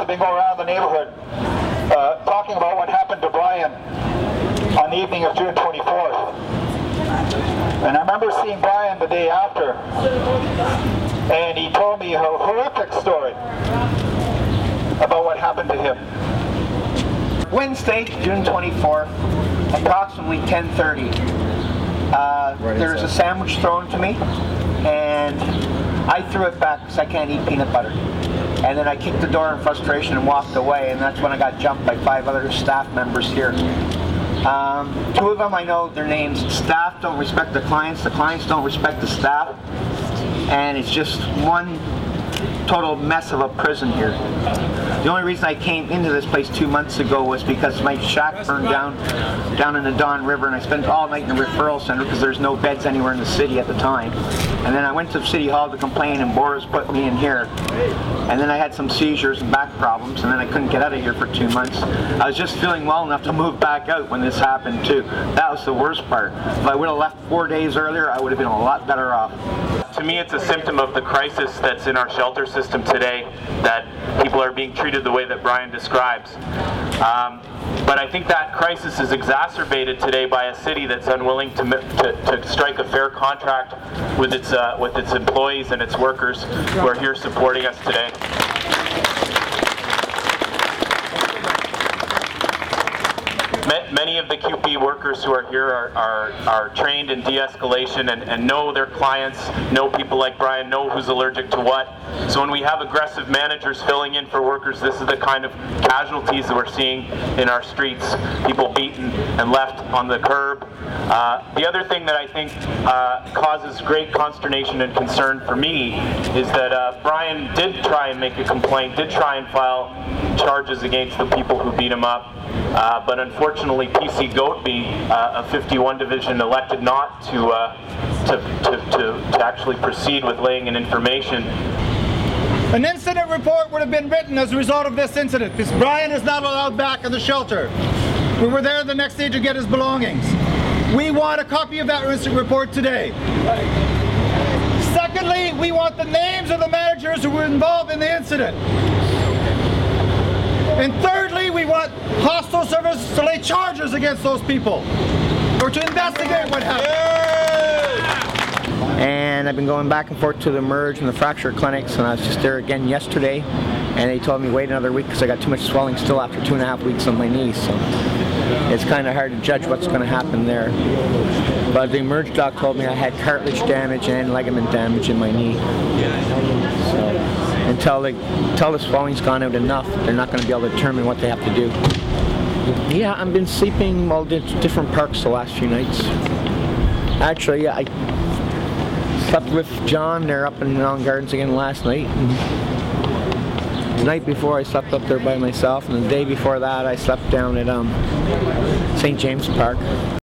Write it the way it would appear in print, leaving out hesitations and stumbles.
been going around the neighborhood talking about what happened to Brian on the evening of June 24th. And I remember seeing Brian the day after, and he told me a horrific story about what happened to him. Wednesday, June 24th, approximately 10:30. There was a sandwich thrown to me, and I threw it back because I can't eat peanut butter. And then I kicked the door in frustration and walked away, and that's when I got jumped by 5 other staff members here. 2 of them I know their names. Staff don't respect the clients don't respect the staff, and it's just one total mess of a prison here. The only reason I came into this place 2 months ago was because my shack burned down in the Don River, and I spent all night in the referral center because there's no beds anywhere in the city at the time. And then I went to City Hall to complain, and Boris put me in here. And then I had some seizures and back problems, and then I couldn't get out of here for 2 months. I was just feeling well enough to move back out when this happened too. That was the worst part. If I would have left 4 days earlier, I would have been a lot better off. To me, it's a symptom of the crisis that's in our shelter system today, that people are being treated the way that Brian describes. But I think that crisis is exacerbated today by a city that's unwilling to strike a fair contract with its employees and its workers who are here supporting us today. Many of the QP workers who are here are trained in de-escalation and know their clients, know people like Brian, know who's allergic to what. So when we have aggressive managers filling in for workers, this is the kind of casualties that we're seeing in our streets, people beaten and left on the curb. The other thing that I think causes great consternation and concern for me is that Brian did try and make a complaint, did try and file charges against the people who beat him up. But unfortunately, PC Goatby, a 51 division, elected not to actually proceed with laying in information. An incident report would have been written as a result of this incident, because Brian is not allowed back in the shelter. We were there the next day to get his belongings. We want a copy of that incident report today. Secondly, we want the names of the managers who were involved in the incident. And thirdly, we want hostile services to lay charges against those people, or to investigate what happened. And I've been going back and forth to the Merge and the fracture clinics, and I was just there again yesterday, and they told me wait another week because I got too much swelling still after 2.5 weeks on my knees. So it's kind of hard to judge what's going to happen there. But the Merge doc told me I had cartilage damage and ligament damage in my knee. So until the swelling's gone out enough, they're not going to be able to determine what they have to do. Yeah, I've been sleeping in different parks the last few nights. Actually, I slept with John there up in Mountain Gardens again last night. The night before I slept up there by myself, and the day before that I slept down at St. James Park.